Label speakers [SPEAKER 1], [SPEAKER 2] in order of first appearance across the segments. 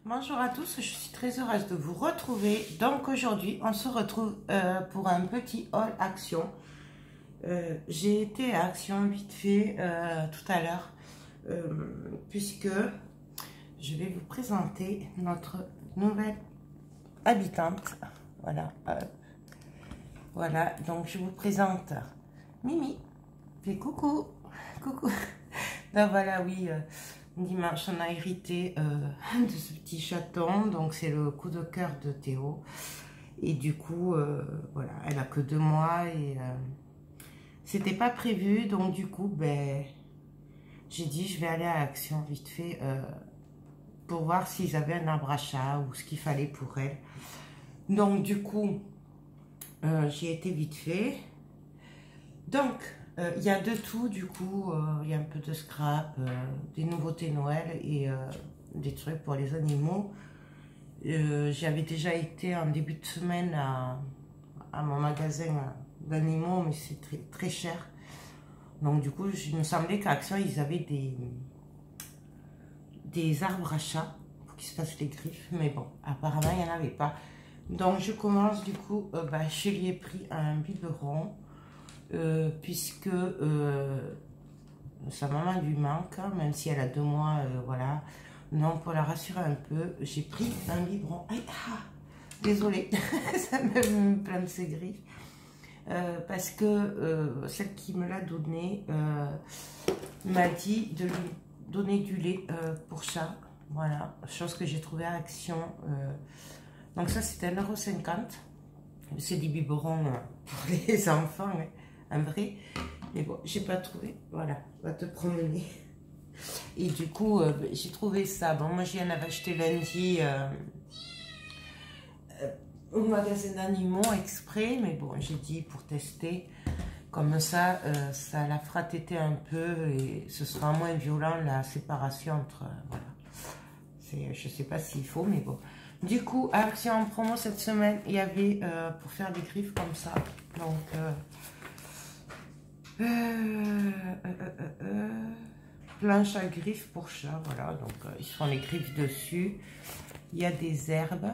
[SPEAKER 1] Bonjour à tous, je suis très heureuse de vous retrouver. Donc aujourd'hui, on se retrouve pour un petit haul Action. J'ai été à Action vite fait tout à l'heure, puisque je vais vous présenter notre nouvelle habitante. Voilà, voilà. Donc je vous présente Mimi. Fais coucou, coucou. Donc voilà, oui. Dimanche, on a hérité de ce petit chaton, donc c'est le coup de cœur de Théo. Et du coup, voilà, elle a que 2 mois et c'était pas prévu, donc du coup, ben, j'ai dit je vais aller à Action vite fait pour voir s'ils avaient un arbre à chat ou ce qu'il fallait pour elle. Donc du coup, j'y ai été vite fait. Donc, il y a de tout, du coup, il y a un peu de scrap, des nouveautés Noël et des trucs pour les animaux. J'avais déjà été en début de semaine à mon magasin d'animaux, mais c'est très, très cher. Donc du coup, il me semblait qu'à Action, ils avaient des arbres à chat pour qu'ils se fassent les griffes. Mais bon, apparemment, il n'y en avait pas. Donc je commence, du coup, je lui ai pris un biberon. Puisque sa maman lui manque, même si elle a 2 mois, voilà. Donc pour la rassurer un peu, j'ai pris un biberon. Aïe, ah, désolée, ça me plante ses griffes. Parce que celle qui me l'a donné m'a dit de lui donner du lait pour chat. Voilà, chose que j'ai trouvé à Action. Donc ça c'était 1,50 €. C'est des biberons pour les enfants, hein. Un vrai, mais bon, j'ai pas trouvé. Voilà, va te promener. Et du coup, j'ai trouvé ça. Bon, moi, j'en avais acheté lundi au magasin d'animaux exprès, mais bon, j'ai dit pour tester. Comme ça, ça la fera téter un peu et ce sera moins violent la séparation entre. Voilà. Je sais pas s'il faut, mais bon. Du coup, à Action en promo cette semaine, il y avait pour faire des griffes comme ça. Donc. Planche à griffes pour chat, voilà, donc ils font les griffes dessus. Il y a des herbes.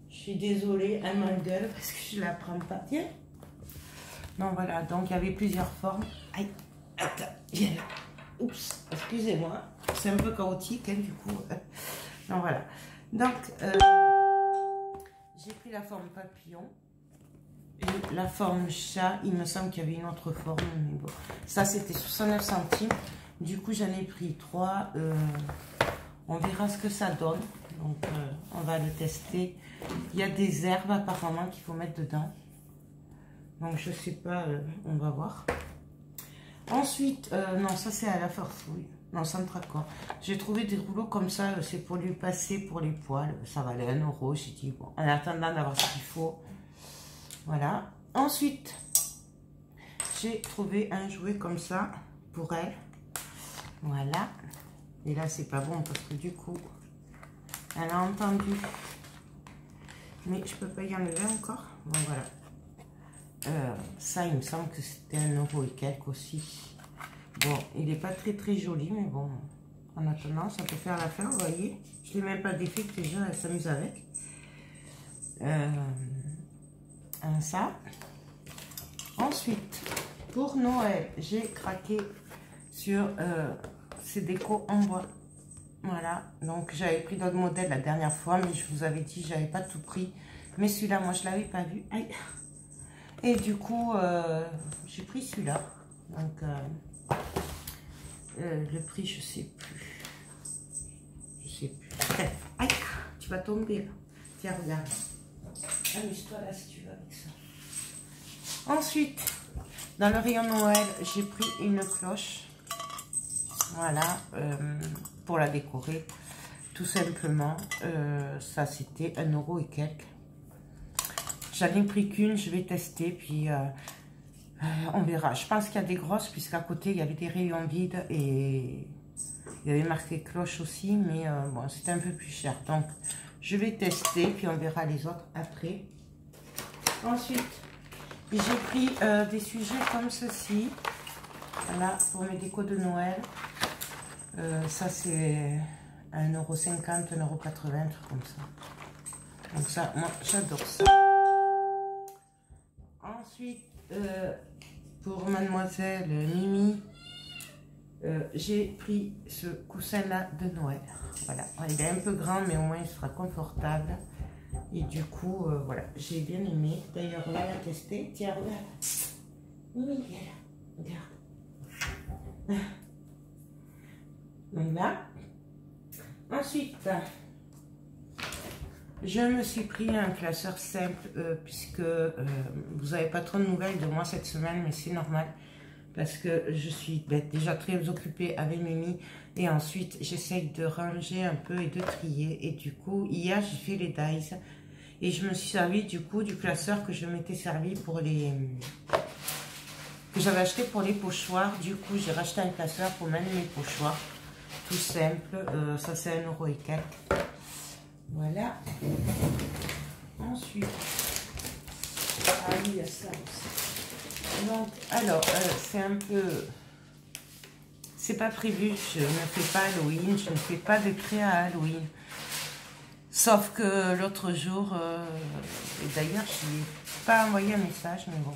[SPEAKER 1] Je suis désolée, elle m'engueule parce que je la prends pas. Tiens. Donc voilà, donc il y avait plusieurs formes. Aïe, attends, viens là. Oups, excusez-moi, c'est un peu chaotique, hein, du coup. Donc voilà. Donc j'ai pris la forme papillon. Et la forme chat, il me semble qu'il y avait une autre forme, mais bon. Ça, c'était 69 centimes. Du coup, j'en ai pris 3. On verra ce que ça donne. Donc, on va le tester. Il y a des herbes, apparemment, qu'il faut mettre dedans. Donc, je sais pas, on va voir. Ensuite, non, ça, c'est à la farfouille. Non, Centracor. J'ai trouvé des rouleaux comme ça. C'est pour lui passer pour les poils. Ça valait 1 €. J'ai dit, bon, en attendant d'avoir ce qu'il faut. Voilà. Ensuite, j'ai trouvé un jouet comme ça pour elle. Voilà. Et là, c'est pas bon parce que du coup, elle a entendu. Mais je peux pas y enlever encore. Bon, voilà. Ça, il me semble que c'était 1 € et quelques aussi. Bon, il n'est pas très très joli, mais bon, en attendant, ça peut faire l'affaire, vous voyez. Je ne l'ai même pas défait, déjà, elle s'amuse avec. Ça. Ensuite, pour Noël, j'ai craqué sur ces décos en bois. Voilà, donc j'avais pris d'autres modèles la dernière fois, mais je vous avais dit j'avais pas tout pris. Mais celui-là, moi, je l'avais pas vu. Aïe. Et du coup, j'ai pris celui-là. Donc, le prix, je sais plus. Je sais plus. Bref. Aïe, tu vas tomber là. Tiens, regarde. Amuse-toi là si tu veux avec ça. Ensuite, dans le rayon Noël, j'ai pris une cloche. Voilà, pour la décorer. Tout simplement. Ça, c'était 1 € et quelques. J'en ai pris qu'une, je vais tester, puis on verra. Je pense qu'il y a des grosses, puisqu'à côté, il y avait des rayons vides et il y avait marqué cloche aussi, mais bon, c'était un peu plus cher. Donc, je vais tester, puis on verra les autres après. Ensuite, j'ai pris des sujets comme ceci. Voilà, pour mes décos de Noël. Ça, c'est à 1,50 €, 1,80 €, un truc comme ça. Donc ça, moi, j'adore ça. Ensuite, pour mademoiselle Mimi, j'ai pris ce coussin-là de Noël. Voilà, il est un peu grand, mais au moins il sera confortable. Et du coup, voilà, j'ai bien aimé. D'ailleurs, on va la tester. Tiens, regarde. Mimi, viens là. Regarde. Donc là. Ensuite, je me suis pris un classeur simple puisque vous n'avez pas trop de nouvelles de moi cette semaine, mais c'est normal. Parce que je suis déjà très occupée avec Mimi. Et ensuite, j'essaye de ranger un peu et de trier. Et du coup, hier, j'ai fait les dies. Et je me suis servi du coup du classeur que je m'étais servi pour les... que j'avais acheté pour les pochoirs. Du coup, j'ai racheté un classeur pour même mes pochoirs. Tout simple. Ça, c'est 1 € et quelques. Voilà. Ensuite... ah oui, il y a ça aussi. Donc, alors, c'est un peu... c'est pas prévu, je ne fais pas Halloween, je ne fais pas de créa à Halloween. Sauf que l'autre jour, et d'ailleurs, je n'ai pas envoyé un message, mais bon.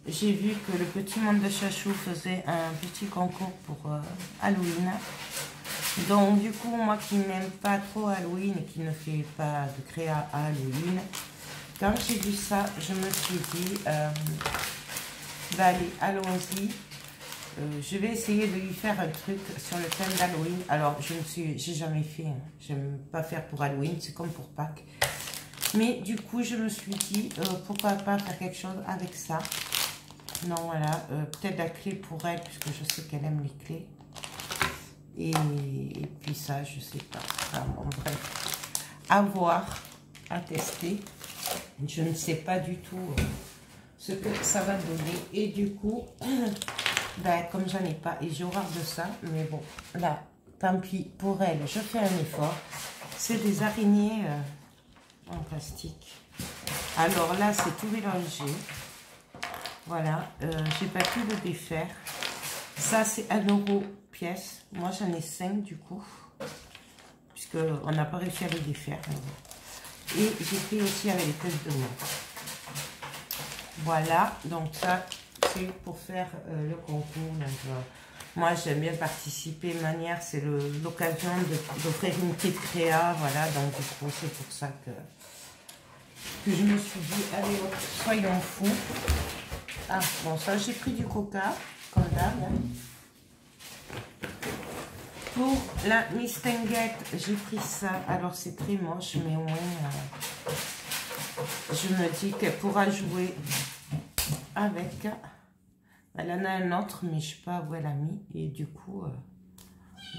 [SPEAKER 1] J'ai vu que le petit monde de Chachou faisait un petit concours pour Halloween. Donc, du coup, moi qui n'aime pas trop Halloween et qui ne fais pas de créa à Halloween, quand j'ai vu ça, je me suis dit, bah allez, allons-y. Je vais essayer de lui faire un truc sur le thème d'Halloween. Alors, j'ai jamais fait, hein. J'aime pas faire pour Halloween, c'est comme pour Pâques. Mais du coup, je me suis dit, pourquoi pas faire quelque chose avec ça. Non, voilà, peut-être la clé pour elle, puisque je sais qu'elle aime les clés. Et puis ça, je sais pas. Enfin, bon, bref, à voir, à tester. Je ne sais pas du tout ce que ça va donner. Et du coup... ben, comme j'en ai pas, et j'ai horreur de ça, mais bon, là, tant pis, pour elle, je fais un effort. C'est des araignées en plastique. Alors là, c'est tout mélangé. Voilà, j'ai pas pu le défaire. Ça, c'est 1 € pièce. Moi, j'en ai 5 du coup, puisqu'on n'a pas réussi à les défaire. Et j'ai fait aussi avec les pièces de montre. Voilà, donc ça... c'est pour faire le concours. Donc, moi, j'aime bien participer. Manière, c'est l'occasion d'offrir une petite créa. Voilà, donc du coup, c'est pour ça que je me suis dit, allez, soyons fous. Ah, bon, ça, j'ai pris du coca, comme d'hab. Pour la Mistinguette, j'ai pris ça. Alors, c'est très moche, mais au moins, je me dis qu'elle pourra jouer avec... elle en a un autre, mais je ne sais pas où elle a mis. Et du coup,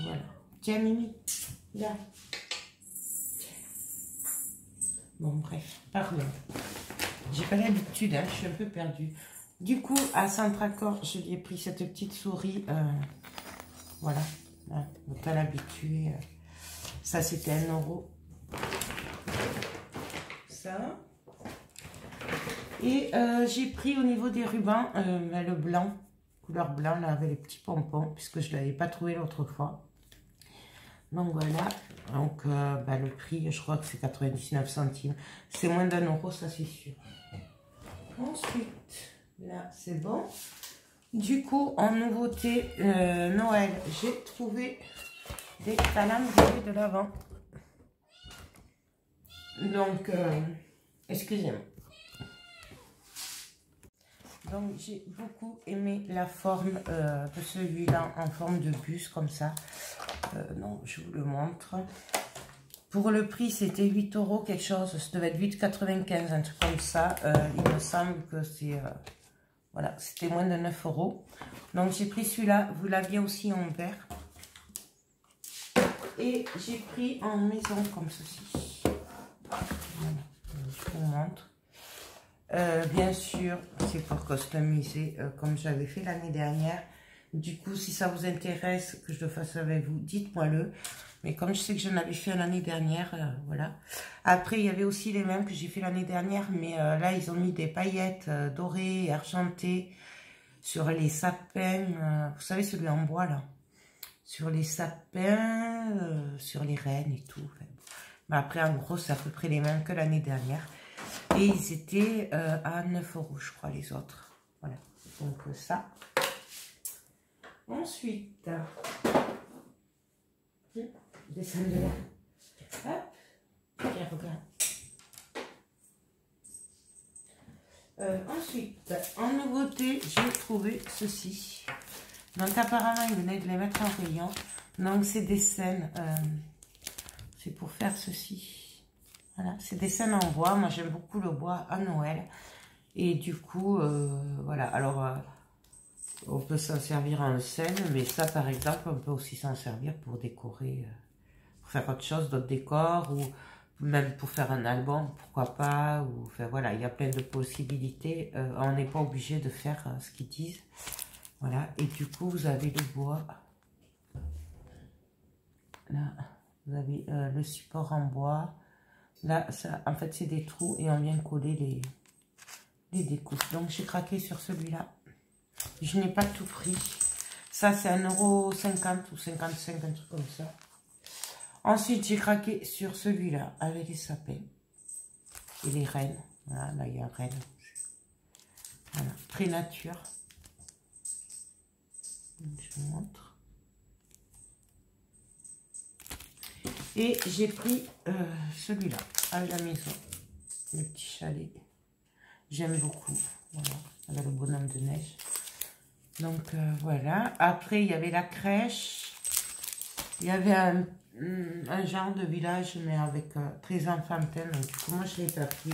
[SPEAKER 1] voilà. Tiens, Mimi, là. Bon, bref, pardon. J'ai pas l'habitude, hein, je suis un peu perdue. Du coup, à Centracor, je lui ai pris cette petite souris. Voilà. Hein, on est à l'habitude. Ça, c'était 1 €. Ça. Et j'ai pris au niveau des rubans le blanc, couleur blanc, là, avec les petits pompons, puisque je ne l'avais pas trouvé l'autre fois. Donc voilà, donc bah, le prix, je crois que c'est 99 centimes. C'est moins d'1 €, ça c'est sûr. Ensuite, là, c'est bon. Du coup, en nouveauté Noël, j'ai trouvé des calendriers de l'Avent. Donc, excusez-moi. Donc, j'ai beaucoup aimé la forme de celui-là en forme de bus, comme ça. Non, je vous le montre. Pour le prix, c'était 8 € quelque chose. Ça devait être 8,95 €, un truc comme ça. Il me semble que c'est... voilà, c'était moins de 9 €. Donc, j'ai pris celui-là. Vous l'aviez aussi en vert. Et j'ai pris en maison comme ceci. Voilà, je vous montre. Bien sûr, c'est pour customiser comme j'avais fait l'année dernière. Du coup, si ça vous intéresse que je le fasse avec vous, dites-moi-le. Mais comme je sais que j'en avais fait l'année dernière, voilà. Après, il y avait aussi les mêmes que j'ai fait l'année dernière, mais là, ils ont mis des paillettes dorées et argentées sur les sapins. Vous savez, celui en bois, là. sur les sapins, sur les rennes et tout. Enfin, mais après, en gros, c'est à peu près les mêmes que l'année dernière. Et ils étaient à 9 €, je crois, les autres. Voilà, donc ça. Ensuite, descends de là. Hop, tiens, regarde. Ensuite, en nouveauté, j'ai trouvé ceci. Donc apparemment, ils venaient de les mettre en rayon. Donc c'est des scènes, c'est pour faire ceci. Voilà, c'est des scènes en bois. Moi, j'aime beaucoup le bois à Noël. Et du coup, voilà. Alors, on peut s'en servir en scène, mais ça, par exemple, on peut aussi s'en servir pour décorer, pour faire autre chose, d'autres décors, ou même pour faire un album, pourquoi pas. Ou, enfin, voilà, il y a plein de possibilités. On n'est pas obligé de faire ce qu'ils disent. Voilà, et du coup, vous avez le bois. Là, vous avez le support en bois. Là, ça, en fait, c'est des trous et on vient coller les découpes. Donc, j'ai craqué sur celui-là. Je n'ai pas tout pris. Ça, c'est 1,50 € ou 55, un truc comme ça. Ensuite, j'ai craqué sur celui-là avec les sapins et les rennes. Voilà, là, il y a un renne. Voilà, très nature. Je vous montre. Et j'ai pris celui-là à la maison, le petit chalet. J'aime beaucoup. Voilà, avec le bonhomme de neige. Donc voilà. Après, il y avait la crèche. Il y avait un genre de village, mais avec très enfantin. Donc, du coup, moi, je ne l'ai pas pris.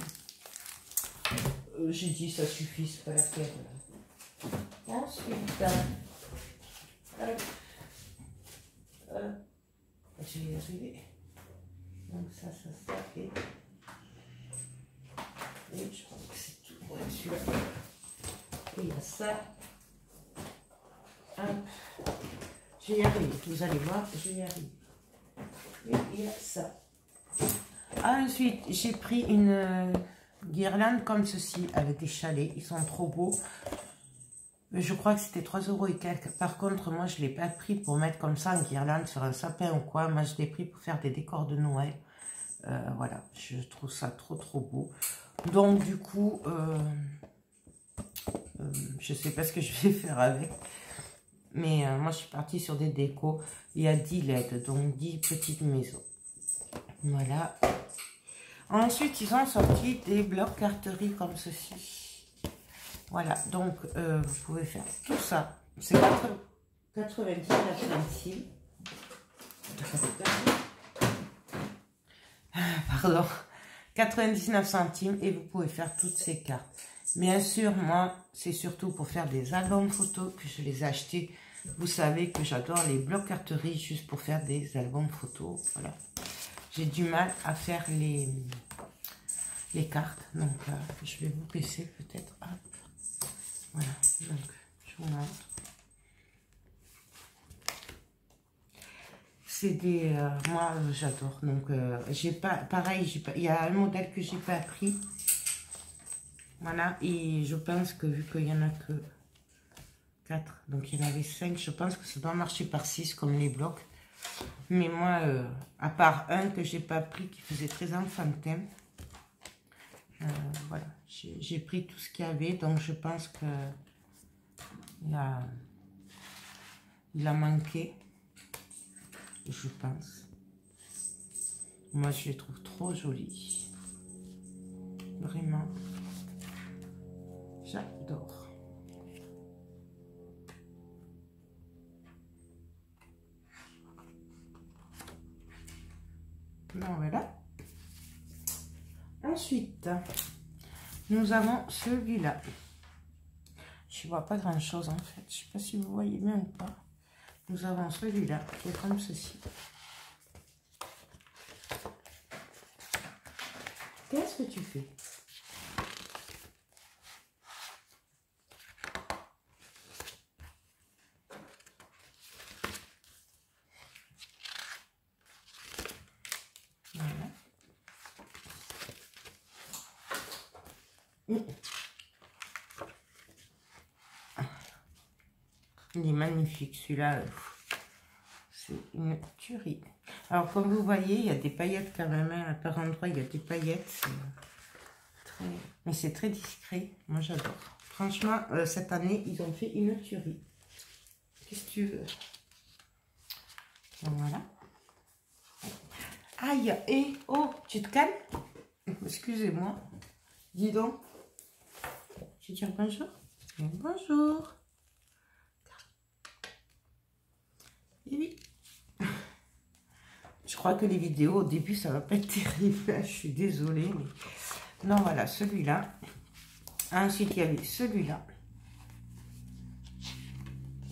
[SPEAKER 1] J'ai dit, ça suffit, c'est pas la peine. Ensuite, je vais y arriver. Donc ça et je crois que c'est tout pour celui-là. Et il y a ça. Hop. Je vais y arriver, vous allez voir, je vais y arriver. Et il y a ça. Ensuite, j'ai pris une guirlande comme ceci, avec des chalets. Ils sont trop beaux. Je crois que c'était 3 € et quelques. Par contre, moi, je ne l'ai pas pris pour mettre comme ça en guirlande sur un sapin ou quoi. Moi, je l'ai pris pour faire des décors de Noël. Voilà, je trouve ça trop beau. Donc, du coup, je ne sais pas ce que je vais faire avec. Mais moi, je suis partie sur des décos. Il y a 10 LED, donc 10 petites maisons. Voilà. Ensuite, ils ont sorti des blocs carterie comme ceci. Voilà, donc vous pouvez faire tout ça. C'est 99 centimes. Pardon. 99 centimes et vous pouvez faire toutes ces cartes. Bien sûr, moi, c'est surtout pour faire des albums photos que je les ai achetés. Vous savez que j'adore les blocs carterie juste pour faire des albums photos. Voilà. J'ai du mal à faire les cartes. Donc, je vais vous baisser peut-être. Voilà. Donc, je vous montre. C'est des... moi, j'adore. Donc, j'ai pas... Pareil, il y a un modèle que j'ai pas pris. Voilà. Et je pense que vu qu'il y en a que 4, donc il y en avait 5, je pense que ça doit marcher par 6 comme les blocs. Mais moi, à part un que j'ai pas pris qui faisait très enfantin, voilà, j'ai pris tout ce qu'il y avait. Donc, je pense que il a manqué. Je pense. Moi, je les trouve trop jolis. Vraiment. J'adore. Bon, voilà. Ensuite, nous avons celui-là. Je ne vois pas grand-chose en fait. Je ne sais pas si vous voyez bien ou pas. Nous avons celui-là qui est comme ceci. Qu'est-ce que tu fais? Voilà. Il est magnifique celui-là. c'est une tuerie. Alors, comme vous voyez, il y a des paillettes quand même. Hein. Par endroit, il y a des paillettes. Très... Mais c'est très discret. Moi, j'adore. Franchement, cette année, ils ont fait une tuerie. Qu'est-ce que tu veux? Donc, voilà. Aïe, et oh, tu te calmes? Excusez-moi. Dis donc. Je dis bonjour. Bonjour. Et oui. Je crois que les vidéos au début ça va pas être terrible. Je suis désolée. Mais... Non, voilà, celui-là. Ensuite, il y avait celui-là.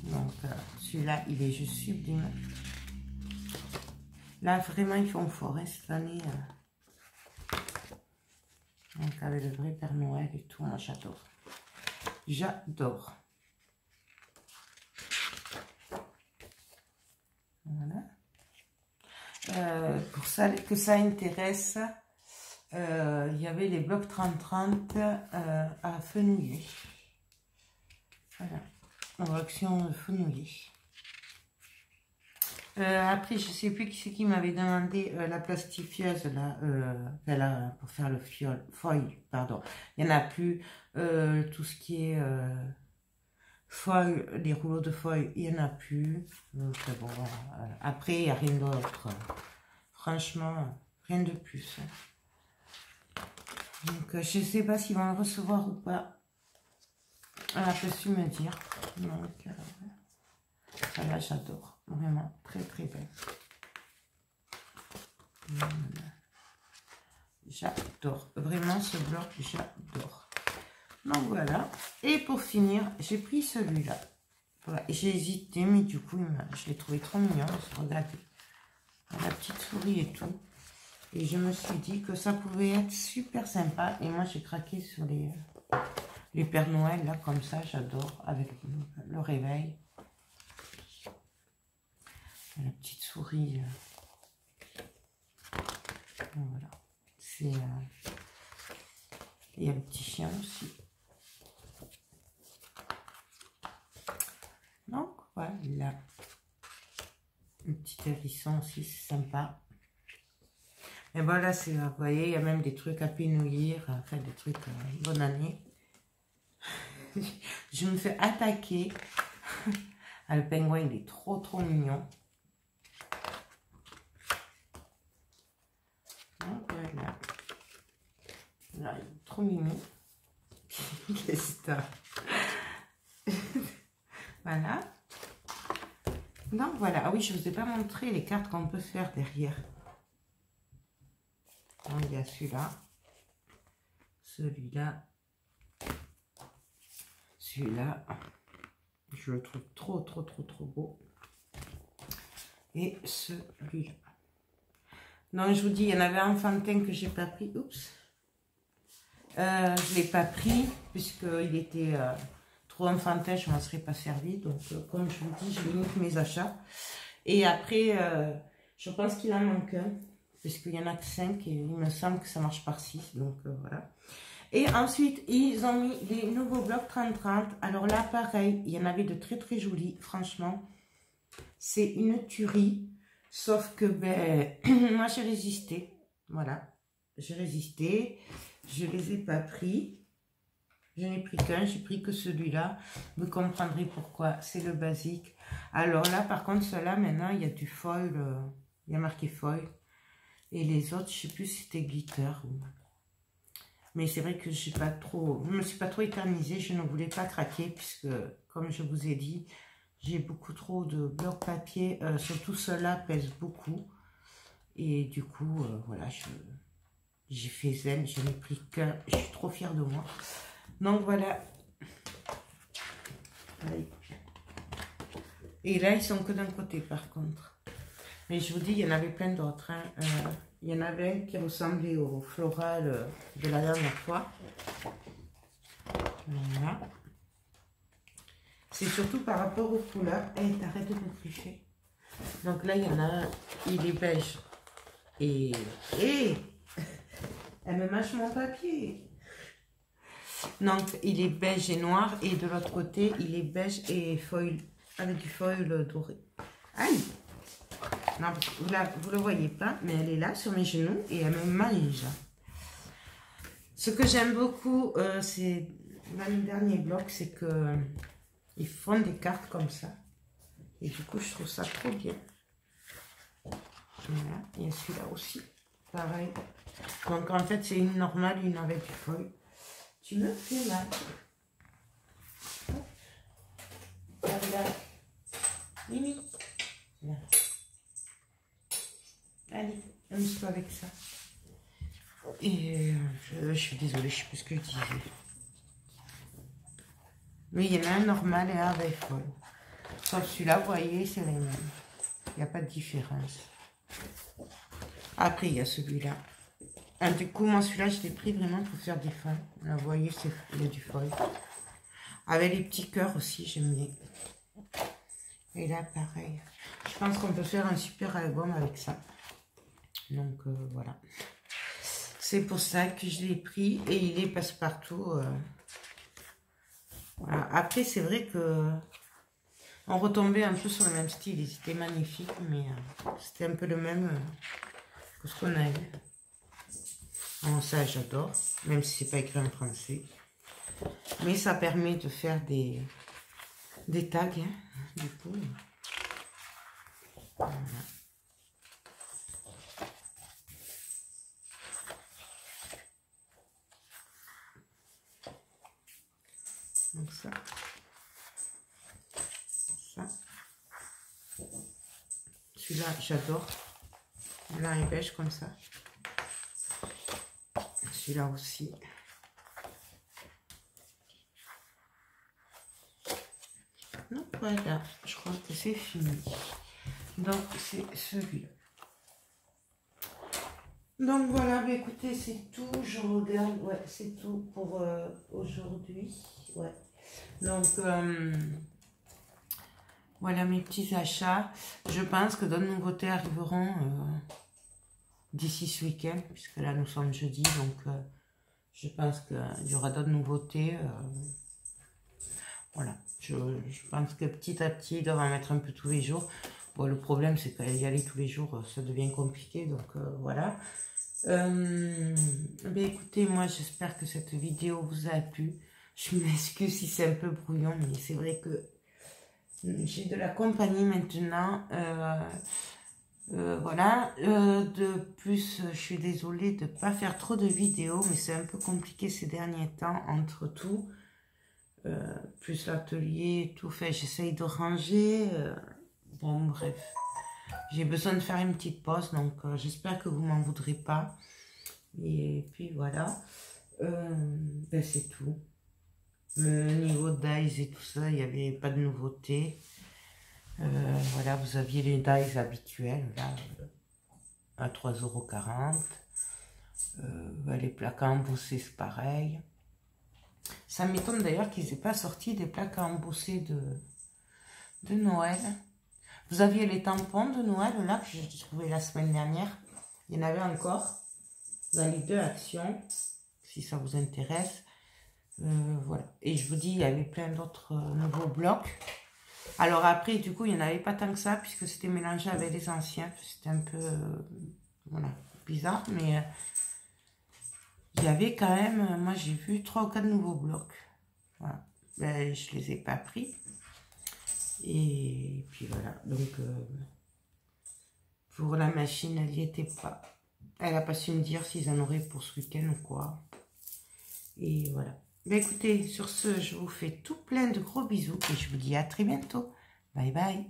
[SPEAKER 1] Donc, celui-là, il est juste sublime. Là, vraiment, ils font fort hein, cette année. Donc, avec le vrai Père Noël et tout, moi, j'adore. J'adore. Voilà. Pour ça, que ça intéresse, il y avait les blocs 30-30 à Fenouillet. Voilà. En action Fenouillet. Après, je sais plus qui c'est qui m'avait demandé la plastifieuse là, pour faire le foil, pardon. Il n'y en a plus. Tout ce qui est foil, les rouleaux de foil, il n'y en a plus. Donc bon, après, il n'y a rien d'autre. Franchement, rien de plus. Donc, je ne sais pas s'ils vont le recevoir ou pas. Elle a pas su me dire. Donc, voilà, j'adore. Vraiment, très très belle. J'adore. Vraiment, ce bloc, j'adore. Donc, voilà. Et pour finir, j'ai pris celui-là. Voilà. J'ai hésité, mais du coup, je l'ai trouvé trop mignon. Regardez. La petite souris et tout. Et je me suis dit que ça pouvait être super sympa. Et moi, j'ai craqué sur les Pères Noël, là, comme ça. J'adore. Avec le réveil. La petite souris. Voilà. C'est... il y a le petit chien aussi. Donc, voilà. Un petit hérisson aussi, c'est sympa. Et voilà, vous voyez, il y a même des trucs à pénouillir, enfin des trucs bonne année. Je me fais attaquer. Ah, le pingouin, il est trop mignon. Donc voilà. Là, il est trop mignon. Qu'est-ce que voilà. Donc voilà. Ah oui, je ne vous ai pas montré les cartes qu'on peut faire derrière. Donc, il y a celui-là. Celui-là. Celui-là. Je le trouve trop beau. Et celui-là. Donc, je vous dis, il y en avait un enfantin que j'ai pas pris. Oups. Je ne l'ai pas pris, puisqu'il était trop enfantin, je ne m'en serais pas servi. Donc, comme je vous dis, je limite mes achats. Et après, je pense qu'il en manque un, puisqu'il y en a que 5, et il me semble que ça marche par 6. Donc, voilà. Et ensuite, ils ont mis des nouveaux blocs 30-30. Alors là, pareil, il y en avait de très jolis, franchement. C'est une tuerie. Sauf que, ben, moi, j'ai résisté. Voilà. J'ai résisté. Je ne les ai pas pris. Je n'ai pris qu'un. J'ai pris que celui-là. Vous comprendrez pourquoi. C'est le basique. Alors là, par contre, ceux-là, maintenant, il y a du foil. Il y a marqué foil. Et les autres, je ne sais plus si c'était glitter. Mais c'est vrai que je ne me suis pas trop éternisée. Je ne voulais pas craquer puisque, comme je vous ai dit, j'ai beaucoup trop de blocs papier. Surtout ceux-là pèsent beaucoup. Et du coup, voilà, j'ai fait zen. Je n'ai pris qu'un. Je suis trop fière de moi. Donc voilà. Et là, ils sont que d'un côté par contre. Mais je vous dis, il y en avait plein d'autres. Hein. Il y en avait un qui ressemblait au floral de la dernière fois. Voilà. C'est surtout par rapport aux couleurs. Et t'arrêtes de me tricher. Donc là, il y en a un, il est beige. Et elle me mâche mon papier. Donc, il est beige et noir. Et de l'autre côté, il est beige et foil, avec du foil doré. Aïe! Non, parce que vous le voyez pas, mais elle est là sur mes genoux et elle me mange. Ce que j'aime beaucoup, c'est dans le dernier bloc, c'est que ils font des cartes comme ça. Et du coup, je trouve ça trop bien. Voilà, il y a celui-là aussi. Pareil. Donc, en fait, c'est une normale, une avec du foil. Tu me fais mal. Là. Mimi. Là. Allez, amuse-toi avec ça. Et je suis désolée, je sais plus ce que je disais. Mais il y en a un normal et un avec foil. Sauf celui-là, vous voyez, c'est les mêmes. Il n'y a pas de différence. Après, il y a celui-là. Ah, du coup, moi, celui-là, je l'ai pris vraiment pour faire des fins. Là, vous voyez, il y a du foil. Avec les petits cœurs aussi, j'aime bien. Et là, pareil. Je pense qu'on peut faire un super album avec ça. Donc, voilà. C'est pour ça que je l'ai pris. Et il est passe-partout. Voilà. Après, c'est vrai que on retombait un peu sur le même style. Ils étaient magnifiques, mais c'était un peu le même que ce qu'on a eu. Bon, ça, j'adore, même si c'est pas écrit en français. Mais ça permet de faire des tags, hein, du coup. Voilà. Donc ça. Celui-là, j'adore. Blanc et beige comme ça. Celui-là aussi. Donc voilà, je crois que c'est fini. Donc c'est celui-là. Donc voilà, bah écoutez, c'est tout. Je regarde, ouais, c'est tout pour aujourd'hui. Ouais. Donc voilà mes petits achats. Je pense que d'autres nouveautés arriveront d'ici ce week-end, puisque là nous sommes jeudi, donc je pense qu'il y aura d'autres nouveautés. Voilà, je pense que petit à petit, ils doivent en mettre un peu tous les jours. Bon, le problème, c'est qu'y aller tous les jours, ça devient compliqué, donc voilà. Ben écoutez, moi, j'espère que cette vidéo vous a plu. Je m'excuse si c'est un peu brouillon, mais c'est vrai que j'ai de la compagnie maintenant. Voilà. De plus, je suis désolée de ne pas faire trop de vidéos, mais c'est un peu compliqué ces derniers temps entre tout. Plus l'atelier, tout fait, j'essaye de ranger. Bon, bref. J'ai besoin de faire une petite pause, donc j'espère que vous m'en voudrez pas. Et puis voilà. Ben c'est tout. Le niveau de dies et tout ça, il n'y avait pas de nouveauté. Voilà, vous aviez les dies habituels, là, à 3,40 €. Les plaques à embosser, c'est pareil. Ça m'étonne d'ailleurs qu'ils n'aient pas sorti des plaques à embosser de Noël. Vous aviez les tampons de Noël, là, que j'ai trouvé la semaine dernière. Il y en avait encore dans les 2 actions, si ça vous intéresse. Voilà. Et je vous dis, il y avait plein d'autres nouveaux blocs. Alors après, du coup, il n'y en avait pas tant que ça, puisque c'était mélangé avec les anciens. C'était un peu, voilà, bizarre, mais il y avait quand même, moi j'ai vu 3 ou 4 nouveaux blocs. Voilà. Ben, je ne les ai pas pris. Et puis voilà, donc pour la machine, elle n'y était pas. Elle n'a pas su me dire s'ils en auraient pour ce week-end ou quoi. Et voilà. Ben écoutez, sur ce, je vous fais tout plein de gros bisous et je vous dis à très bientôt. Bye bye.